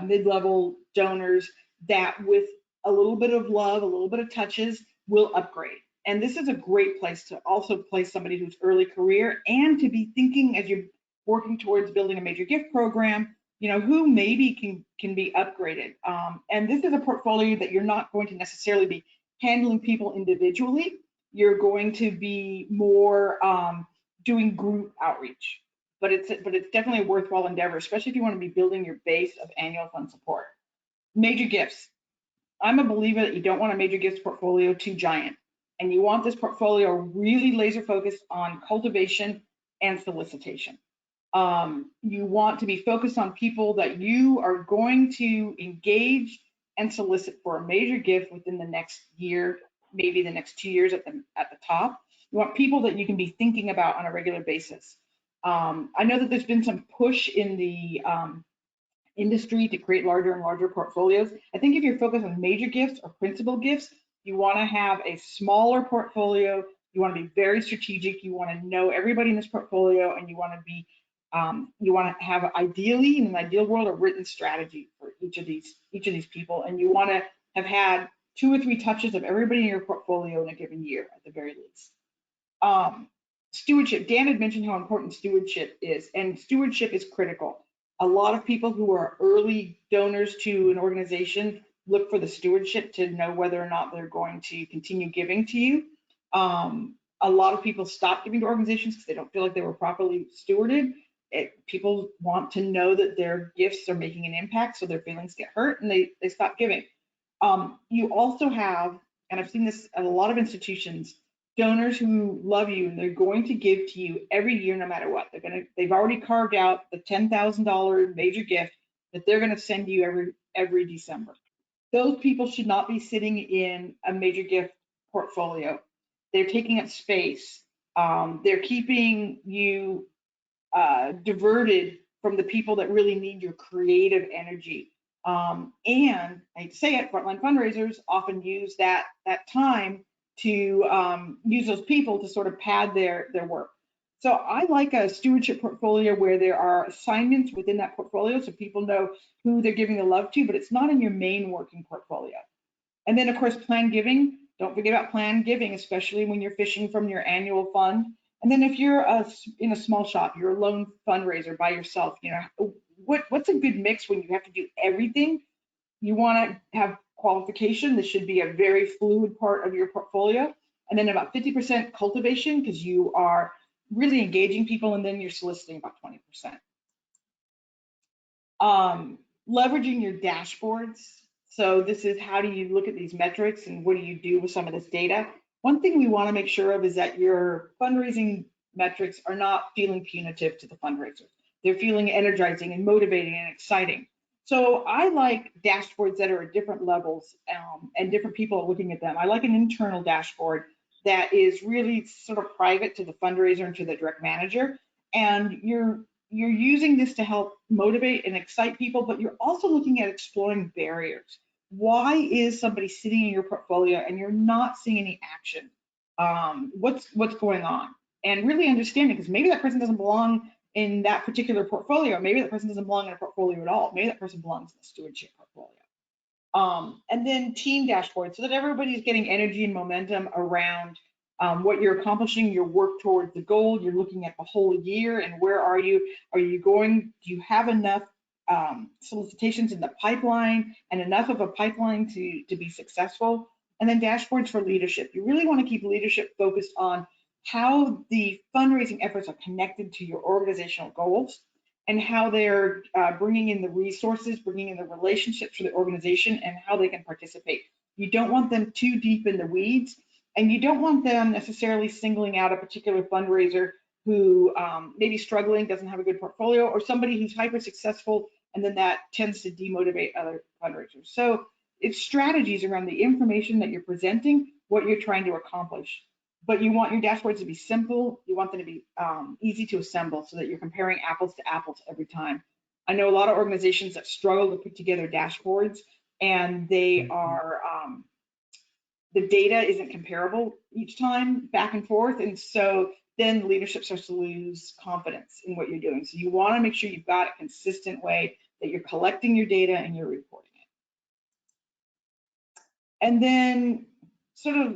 S3: mid-level donors that with a little bit of love, a little bit of touches, will upgrade. And this is a great place to also place somebody who's early career, and to be thinking as you're working towards building a major gift program, who maybe can be upgraded. And this is a portfolio that you're not going to necessarily be handling people individually. You're going to be more doing group outreach, but it's definitely a worthwhile endeavor, especially if you want to be building your base of annual fund support. Major gifts. I'm a believer that you don't want a major gifts portfolio too giant, and you want this portfolio really laser focused on cultivation and solicitation. You want to be focused on people that you are going to engage and solicit for a major gift within the next year, maybe the next 2 years at the top. You want people that you can be thinking about on a regular basis. I know that there's been some push in the industry to create larger and larger portfolios. I think if you're focused on major gifts or principal gifts, you want to have a smaller portfolio. You want to be very strategic. You want to know everybody in this portfolio, and you want to have ideally, in an ideal world, a written strategy for each of these people, and you want to have had 2 or 3 touches of everybody in your portfolio in a given year at the very least. Stewardship. Dan had mentioned how important stewardship is, and stewardship is critical. A lot of people who are early donors to an organization look for the stewardship to know whether or not they're going to continue giving to you. A lot of people stop giving to organizations because they don't feel like they were properly stewarded. People want to know that their gifts are making an impact, so their feelings get hurt and they stop giving. You also have, and I've seen this at a lot of institutions, donors who love you and they're going to give to you every year no matter what. They've already carved out the $10,000 major gift that they're going to send you every December. Those people should not be sitting in a major gift portfolio. They're taking up space. They're keeping you diverted from the people that really need your creative energy. And I hate to say it, frontline fundraisers often use that time to use those people to sort of pad their work. So I like a stewardship portfolio where there are assignments within that portfolio so people know who they're giving the love to, but it's not in your main working portfolio. And then, of course, planned giving. Don't forget about planned giving, especially when you're fishing from your annual fund. And then if you're in a small shop, you're a lone fundraiser by yourself, what's a good mix when you have to do everything? You want to have qualification. This should be a very fluid part of your portfolio. And then about 50% cultivation, because you are really engaging people, and then you're soliciting about 20%. Leveraging your dashboards. So this is, how do you look at these metrics and what do you do with some of this data? One thing we want to make sure of is that your fundraising metrics are not feeling punitive to the fundraisers. They're feeling energizing and motivating and exciting. So I like dashboards that are at different levels and different people are looking at them. I like an internal dashboard that is really sort of private to the fundraiser and to the direct manager. And you're using this to help motivate and excite people, but you're also looking at exploring barriers. Why is somebody sitting in your portfolio and you're not seeing any action? What's going on? And really understanding, because maybe that person doesn't belong in that particular portfolio. Maybe that person doesn't belong in a portfolio at all. Maybe that person belongs in the stewardship portfolio. And then team dashboards, so that everybody's getting energy and momentum around what you're accomplishing, your work towards the goal. You're looking at the whole year and where are you? Are you going? Do you have enough solicitations in the pipeline and enough of a pipeline to be successful? And then dashboards for leadership. You really want to keep leadership focused on how the fundraising efforts are connected to your organizational goals and how they're bringing in the resources, bringing in the relationships for the organization and how they can participate. You don't want them too deep in the weeds, and you don't want them necessarily singling out a particular fundraiser who may be struggling, doesn't have a good portfolio, or somebody who's hyper successful, and then that tends to demotivate other fundraisers. So it's strategies around the information that you're presenting, what you're trying to accomplish. But you want your dashboards to be simple. You want them to be easy to assemble so that you're comparing apples to apples every time. I know a lot of organizations that struggle to put together dashboards, and they are the data isn't comparable each time back and forth, and so then leadership starts to lose confidence in what you're doing. So you want to make sure you've got a consistent way that you're collecting your data and you're reporting it. And then sort of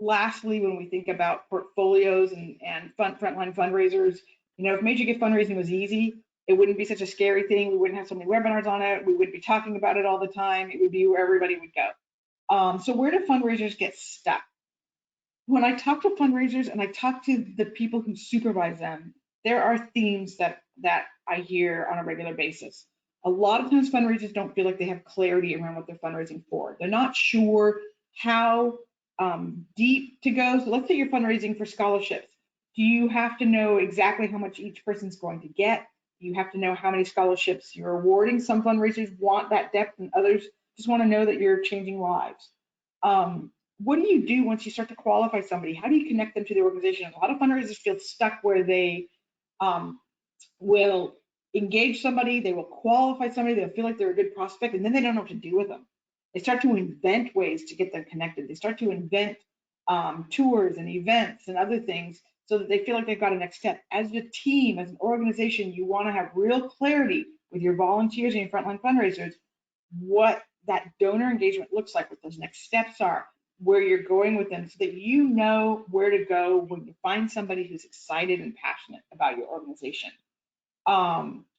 S3: lastly, when we think about portfolios and frontline fundraisers, you know, if major gift fundraising was easy, it wouldn't be such a scary thing. We wouldn't have so many webinars on it. We wouldn't be talking about it all the time. It would be where everybody would go. So where do fundraisers get stuck? When I talk to fundraisers and I talk to the people who supervise them, there are themes that I hear on a regular basis. A lot of times fundraisers don't feel like they have clarity around what they're fundraising for. They're not sure how deep to go. So let's say you're fundraising for scholarships. Do you have to know exactly how much each person's going to get? You have to know how many scholarships you're awarding. Some fundraisers want that depth and others just want to know that you're changing lives. What do you do once you start to qualify somebody? How do you connect them to the organization? A lot of fundraisers feel stuck where they will engage somebody, they will qualify somebody, they'll feel like they're a good prospect, and then they don't know what to do with them. They start to invent ways to get them connected. They start to invent tours and events and other things so that they feel like they've got a next step. As a team, as an organization, you want to have real clarity with your volunteers and your frontline fundraisers what that donor engagement looks like, what those next steps are, where you're going with them, so that you know where to go when you find somebody who's excited and passionate about your organization.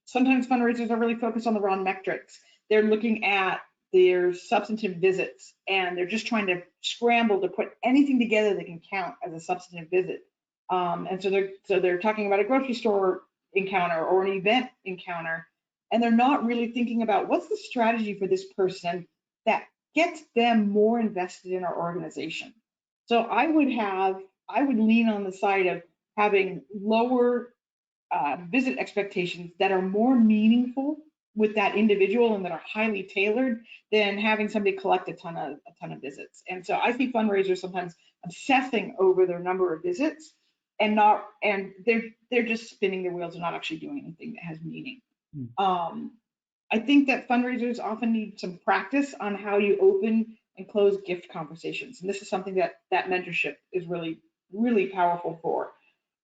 S3: Sometimes fundraisers are really focused on the wrong metrics. They're looking at their substantive visits and they're just trying to scramble to put anything together that can count as a substantive visit. And so they're talking about a grocery store encounter or an event encounter, and they're not really thinking about what's the strategy for this person that gets them more invested in our organization. So I would lean on the side of having lower visit expectations that are more meaningful with that individual and that are highly tailored than having somebody collect a ton of visits. And so I see fundraisers sometimes obsessing over their number of visits and they're just spinning their wheels and not actually doing anything that has meaning. I think that fundraisers often need some practice on how you open and close gift conversations. And this is something that mentorship is really, really powerful for.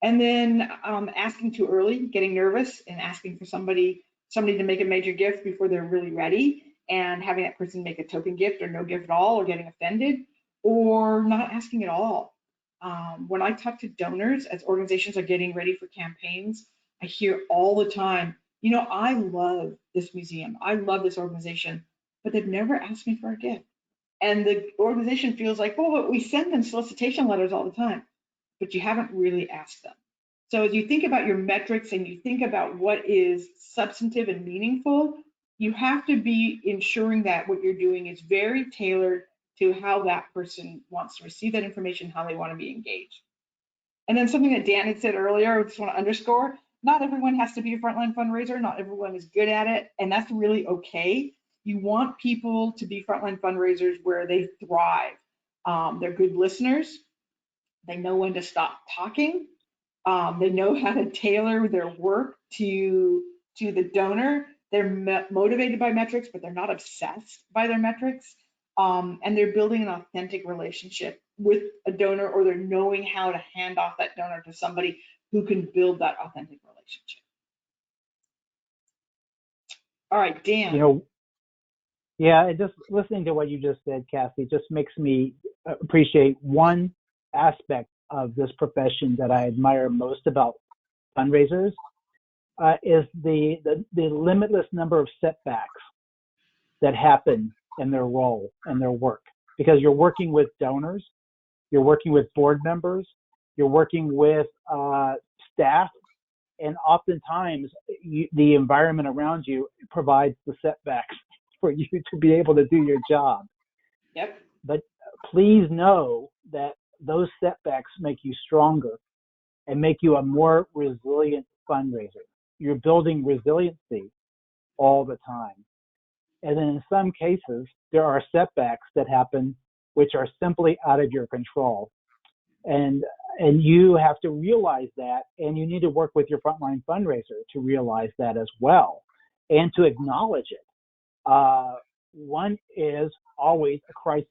S3: And then asking too early, getting nervous and asking for somebody to make a major gift before they're really ready, and having that person make a token gift or no gift at all, or getting offended, or not asking at all. When I talk to donors as organizations are getting ready for campaigns, I hear all the time, you know, I love this museum, I love this organization, but they've never asked me for a gift. And the organization feels like, well, but we send them solicitation letters all the time, but you haven't really asked them. So as you think about your metrics and you think about what is substantive and meaningful, you have to be ensuring that what you're doing is very tailored to how that person wants to receive that information, how they want to be engaged. And then something that Dan had said earlier, I just want to underscore, not everyone has to be a frontline fundraiser, not everyone is good at it, and that's really okay. You want people to be frontline fundraisers where they thrive. They're good listeners. They know when to stop talking. They know how to tailor their work to the donor. They're motivated by metrics, but they're not obsessed by their metrics. And they're building an authentic relationship with a donor, or they're knowing how to hand off that donor to somebody who can build that authentic relationship. All right, Dan.
S2: You know, yeah, just listening to what you just said, Cassie, just makes me appreciate one aspect of this profession that I admire most about fundraisers is the limitless number of setbacks that happen in their role and their work, because you're working with donors, you're working with board members, you're working with staff, and oftentimes the environment around you provides the setbacks for you to be able to do your job.
S3: Yep.
S2: But please know that those setbacks make you stronger and make you a more resilient fundraiser. You're building resiliency all the time. And then in some cases, there are setbacks that happen which are simply out of your control. And you have to realize that, and you need to work with your frontline fundraiser to realize that as well, and to acknowledge it. One is always a crisis.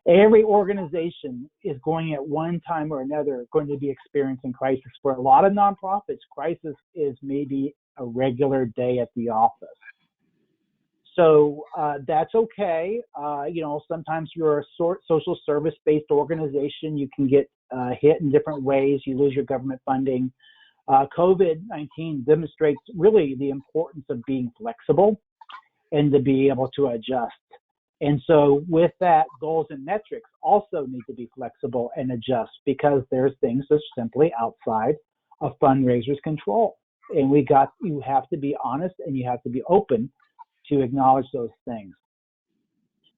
S2: Every organization is going at one time or another going to be experiencing crisis. For a lot of nonprofits, crisis is maybe a regular day at the office. So that's okay. Sometimes you're a social service-based organization. You can get hit in different ways. You lose your government funding. COVID-19 demonstrates really the importance of being flexible and to be able to adjust. And so with that, goals and metrics also need to be flexible and adjust, because there's things that are simply outside of fundraisers' control. And you have to be honest, and you have to be open to acknowledge those things.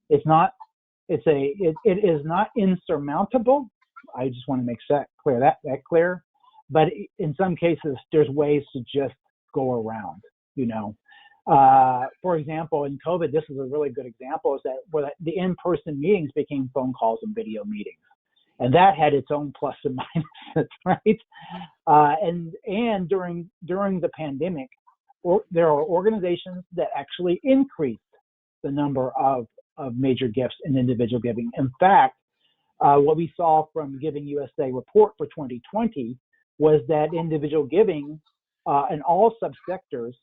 S2: It is not insurmountable. I just want to make that clear. But in some cases, there's ways to just go around, For example, in COVID, this is a really good example, is that where the in-person meetings became phone calls and video meetings. And that had its own plus and minuses, right? And during the pandemic, there are organizations that actually increased the number of major gifts and individual giving. In fact, what we saw from Giving USA report for 2020 was that individual giving in all subsectors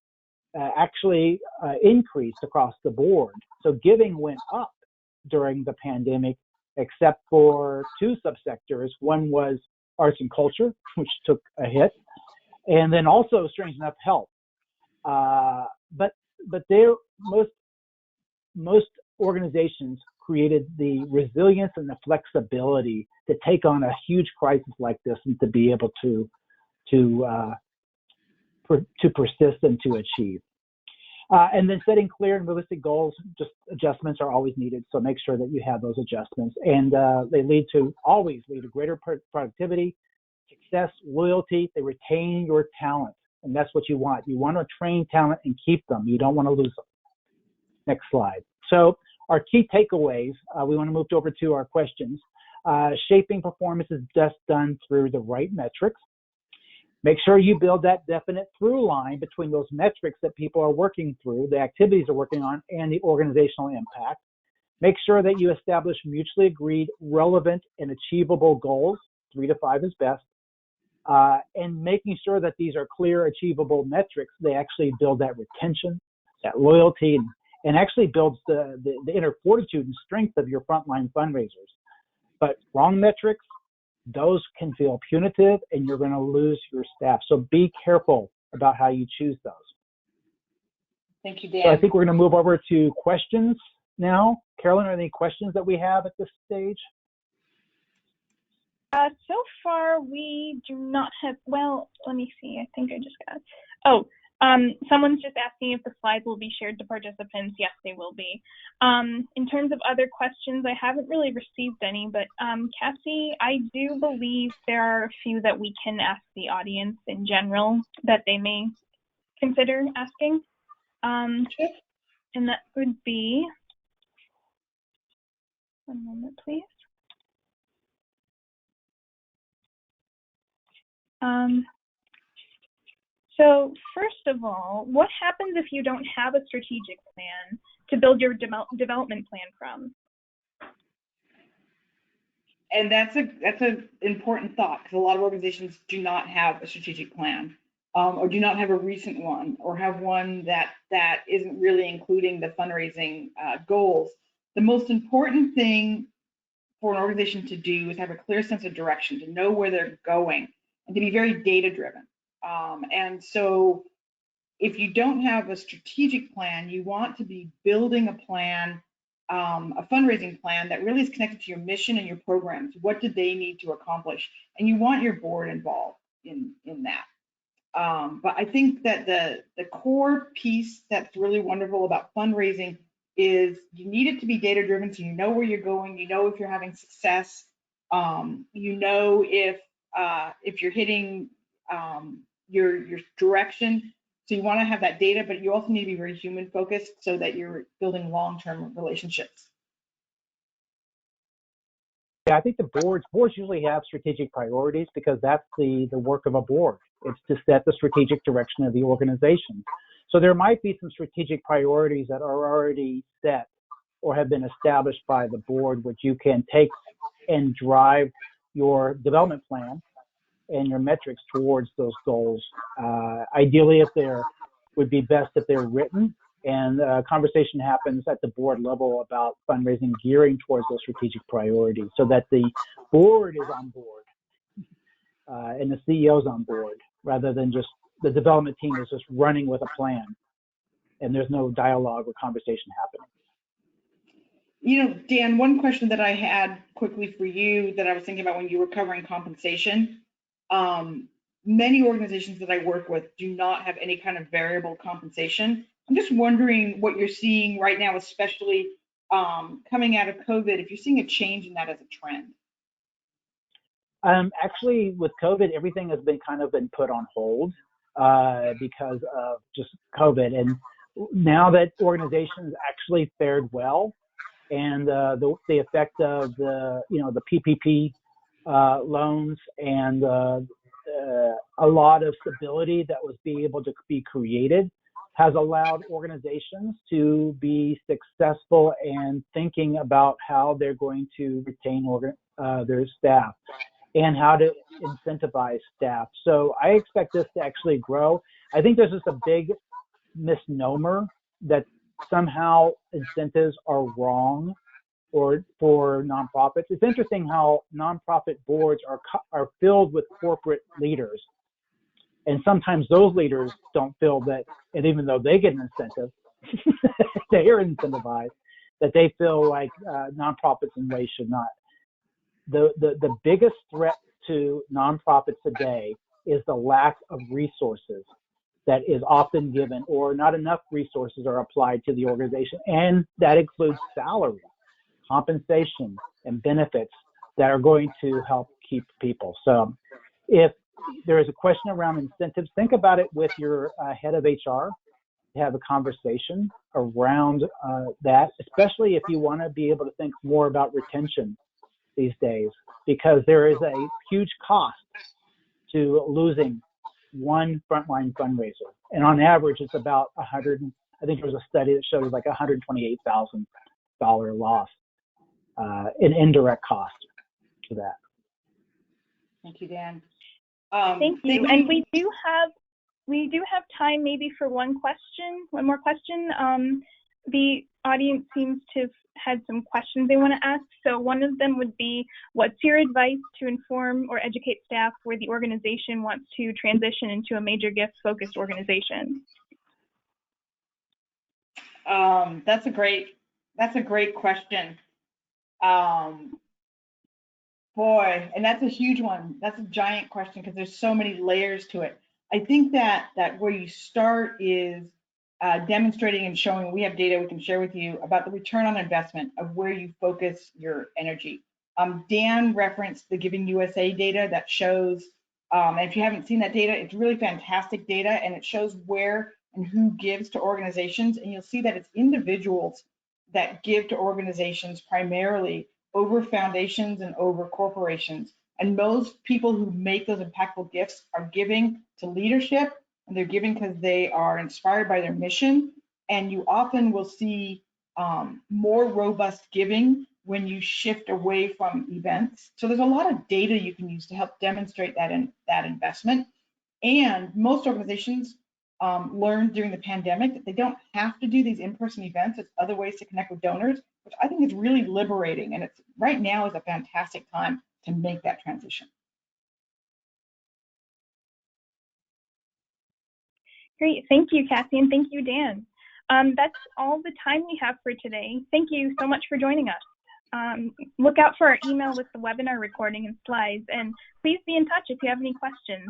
S2: actually increased across the board. So giving went up during the pandemic, except for two subsectors. One was arts and culture, which took a hit, and then also, strange enough, health. But most organizations created the resilience and the flexibility to take on a huge crisis like this and to be able to persist and to achieve. And then setting clear and realistic goals, just adjustments are always needed. So make sure that you have those adjustments, and they always lead to greater productivity, success, loyalty. They retain your talent. And that's what you want. You want to train talent and keep them. You don't want to lose them. Next slide. So our key takeaways, we want to move over to our questions. Shaping performance is best done through the right metrics. Make sure you build that definite through line between those metrics that people are working through, the activities they're working on, and the organizational impact. Make sure that you establish mutually agreed, relevant, and achievable goals. 3 to 5 is best. And making sure that these are clear, achievable metrics, they actually build that retention, that loyalty, and actually builds the inner fortitude and strength of your frontline fundraisers. But wrong metrics, those can feel punitive, and you're going to lose your staff. So be careful about how you choose those.
S3: Thank you, Dan.
S2: So I think we're going to move over to questions now. Carolyn, are there any questions that we have at this stage?
S1: So far, we do not have, well, let me see. I think I just got, someone's just asking if the slides will be shared to participants. Yes, they will be. In terms of other questions, I haven't really received any, but Cassie, I do believe there are a few that we can ask the audience in general that they may consider asking. And that would be, one moment, please. So first of all, what happens if you don't have a strategic plan to build your development plan from?
S3: And that's an important thought, because a lot of organizations do not have a strategic plan, or do not have a recent one, or have one that isn't really including the fundraising goals. The most important thing for an organization to do is have a clear sense of direction, to know where they're going, and to be very data driven. And so if you don't have a strategic plan, you want to be building a plan, a fundraising plan that really is connected to your mission and your programs. What do they need to accomplish? And you want your board involved in that. But I think that the core piece that's really wonderful about fundraising is you need it to be data driven, so you know where you're going, you know if you're having success, you know if you're hitting your direction. So you want to have that data, but you also need to be very human focused so that you're building long-term relationships.
S2: Yeah, I think the boards usually have strategic priorities because that's the work of a board. It's to set the strategic direction of the organization. So there might be some strategic priorities that are already set or have been established by the board, which you can take and drive your development plan and your metrics towards those goals. Ideally, if there would be best if they're written and conversation happens at the board level about fundraising gearing towards those strategic priorities so that the board is on board and the CEO is on board rather than just the development team is just running with a plan and there's no dialogue or conversation happening.
S3: You know, Dan, one question that I had quickly for you that I was thinking about when you were covering compensation, many organizations that I work with do not have any kind of variable compensation. I'm just wondering what you're seeing right now, especially coming out of COVID, if you're seeing a change in that as a trend.
S2: Actually, with COVID, everything has been put on hold because of just COVID. And now that organizations actually fared well, and the effect of the PPP loans and a lot of stability that was able to be created has allowed organizations to be successful and thinking about how they're going to retain their staff and how to incentivize staff. So I expect this to actually grow. I think there's just a big misnomer that somehow incentives are wrong or for nonprofits. It's interesting how nonprofit boards are filled with corporate leaders. And sometimes those leaders don't feel that, and even though they get an incentive, they are incentivized, that they feel like nonprofits in ways should not. The biggest threat to nonprofits today is the lack of resources that is often given, or not enough resources are applied to the organization. And that includes salary, compensation, and benefits that are going to help keep people. So if there is a question around incentives, think about it with your head of HR, have a conversation around that, especially if you want to be able to think more about retention these days, because there is a huge cost to losing one frontline fundraiser. And on average, it's about I think there was a study that showed it was like $128,000 loss in indirect cost to that.
S3: Thank you, Dan.
S1: Thank you. And we do have time maybe for one more question. The audience seems to have had some questions they want to ask. So one of them would be, what's your advice to inform or educate staff where the organization wants to transition into a major gift-focused organization?
S3: That's a great question. Boy, and that's a huge one. That's a giant question because there's so many layers to it. I think that where you start is demonstrating and showing, we have data we can share with you about the return on investment of where you focus your energy. Dan referenced the Giving USA data that shows, and if you haven't seen that data, it's really fantastic data, and it shows where and who gives to organizations, and you'll see that it's individuals that give to organizations primarily over foundations and over corporations. And most people who make those impactful gifts are giving to leadership, and they're giving because they are inspired by their mission. And you often will see more robust giving when you shift away from events. So there's a lot of data you can use to help demonstrate that investment. And most organizations learned during the pandemic that they don't have to do these in-person events. It's other ways to connect with donors, which I think is really liberating. And it's right now is a fantastic time to make that transition.
S1: Great. Thank you, Cassie, and thank you, Dan. That's all the time we have for today. Thank you so much for joining us. Look out for our email with the webinar recording and slides, and please be in touch if you have any questions.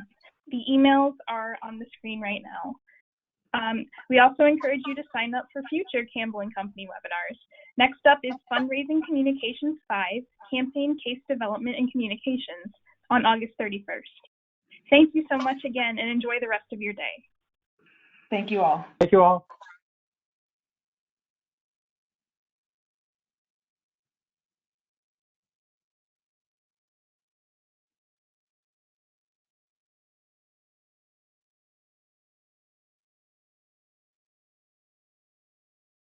S1: The emails are on the screen right now. We also encourage you to sign up for future Campbell & Company webinars. Next up is Fundraising Communications 5, Campaign Case Development and Communications on August 31st. Thank you so much again, and enjoy the rest of your day.
S3: Thank you all.
S2: Thank you all.